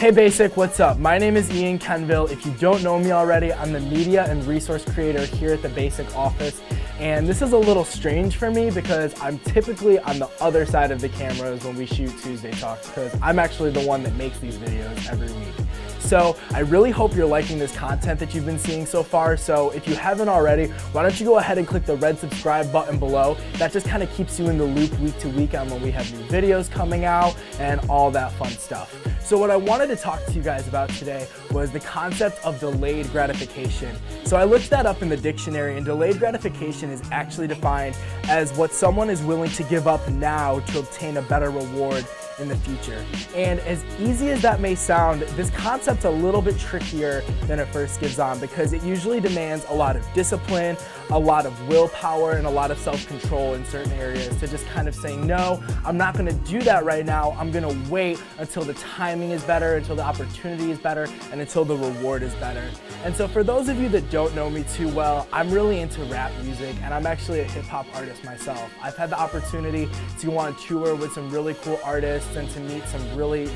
Hey Basic, what's up? My name is Ian Kenville. If you don't know me already, I'm the media and resource creator here at the Basic office. And this is a little strange for me because I'm typically on the other side of the cameras when we shoot Tuesday Talks, because I'm actually the one that makes these videos every week. So I really hope you're liking this content that you've been seeing so far. So if you haven't already, why don't you go ahead and click the red subscribe button below. That just kind of keeps you in the loop week to week on when we have new videos coming out and all that fun stuff. So what I wanted to talk to you guys about today was the concept of delayed gratification. So I looked that up in the dictionary, and delayed gratification is actually defined as what someone is willing to give up now to obtain a better reward in the future. And as easy as that may sound, this concept's a little bit trickier than it first gives on, because it usually demands a lot of discipline, a lot of willpower, and a lot of self-control in certain areas to just kind of say, no, I'm not gonna do that right now. I'm gonna wait until the timing is better, until the opportunity is better, and until the reward is better. And so for those of you that don't know me too well, I'm really into rap music, and I'm actually a hip-hop artist myself. I've had the opportunity to go on tour with some really cool artists and to meet some really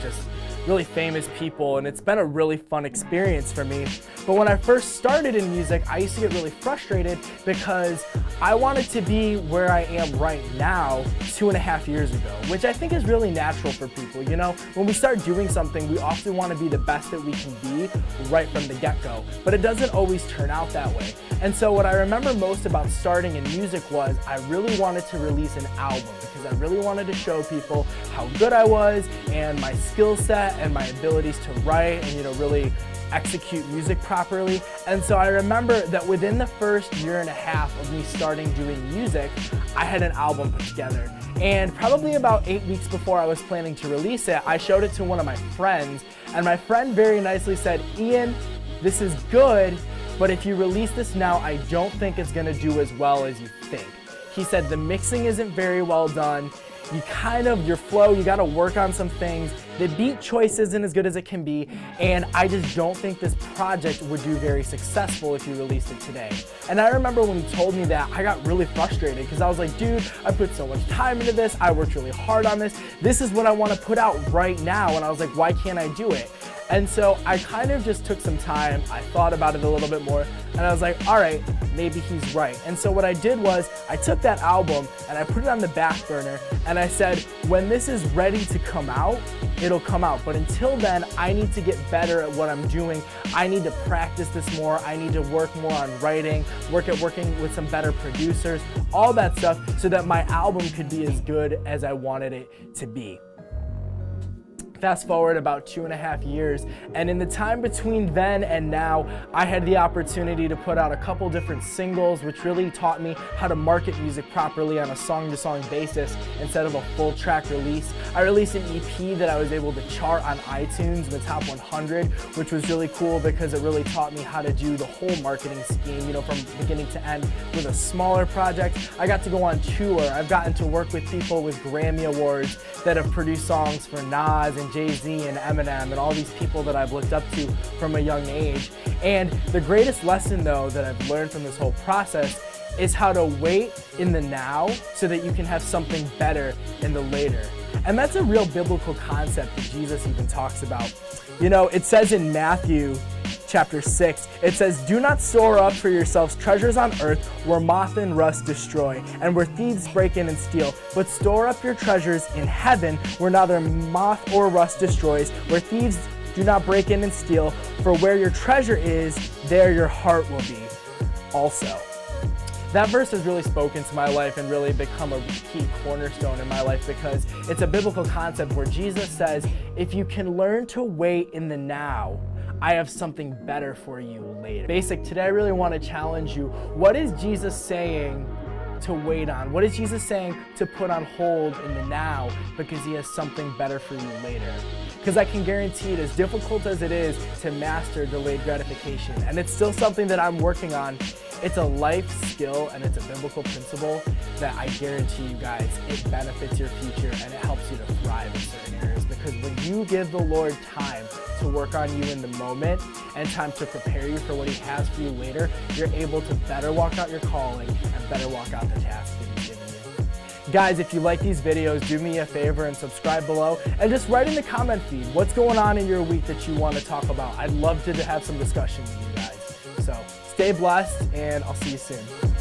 famous people, and it's been a really fun experience for me. But when I first started in music, I used to get really frustrated because I wanted to be where I am right now 2.5 years ago, which I think is really natural for people. You know, when we start doing something, we often want to be the best that we can be right from the get-go, but it doesn't always turn out that way. And so what I remember most about starting in music was I really wanted to release an album, because I really wanted to show people how good I was and my skill set and my abilities to write and, you know, really execute music properly. And so I remember that within the first 1.5 years of me starting doing music, I had an album put together. And probably about 8 weeks before I was planning to release it, I showed it to one of my friends, and my friend very nicely said, "Ian, this is good, but if you release this now, I don't think it's gonna do as well as you think." He said, "The mixing isn't very well done. Your flow, you gotta work on some things. The beat choice isn't as good as it can be, and I just don't think this project would do very successful if you released it today." And I remember when he told me that, I got really frustrated because I was like, dude, I put so much time into this, I worked really hard on this. This is what I wanna put out right now, and I was like, why can't I do it? And so I kind of just took some time, I thought about it a little bit more, and I was like, all right, maybe he's right. And so what I did was, I took that album and I put it on the back burner, and I said, when this is ready to come out, it'll come out. But until then, I need to get better at what I'm doing. I need to practice this more. I need to work more on writing, working with some better producers, all that stuff, so that my album could be as good as I wanted it to be. Fast forward about 2.5 years, and in the time between then and now, I had the opportunity to put out a couple different singles, which really taught me how to market music properly on a song-to-song basis instead of a full track release. I released an EP that I was able to chart on iTunes in the top 100, which was really cool because it really taught me how to do the whole marketing scheme, you know, from beginning to end with a smaller project. I got to go on tour. I've gotten to work with people with Grammy Awards that have produced songs for Nas and Jay-Z and Eminem and all these people that I've looked up to from a young age. And the greatest lesson, though, that I've learned from this whole process is how to wait in the now so that you can have something better in the later. And that's a real biblical concept that Jesus even talks about. You know, it says in Matthew chapter 6, it says, "Do not store up for yourselves treasures on earth where moth and rust destroy, and where thieves break in and steal, but store up your treasures in heaven where neither moth or rust destroys, where thieves do not break in and steal, for where your treasure is, there your heart will be also." That verse has really spoken to my life and really become a key cornerstone in my life, because it's a biblical concept where Jesus says, if you can learn to wait in the now, I have something better for you later. Basic, today I really want to challenge you. What is Jesus saying to wait on? What is Jesus saying to put on hold in the now, because he has something better for you later? Because I can guarantee it, as difficult as it is to master delayed gratification, and it's still something that I'm working on, it's a life skill and it's a biblical principle that I guarantee you guys, it benefits your future and it helps you to thrive in certain areas. Because when you give the Lord time to work on you in the moment and time to prepare you for what he has for you later, you're able to better walk out your calling and better walk out the task that he's given you. Guys, if you like these videos, do me a favor and subscribe below, and just write in the comment feed what's going on in your week that you want to talk about. I'd love to have some discussion with you guys. So stay blessed, and I'll see you soon.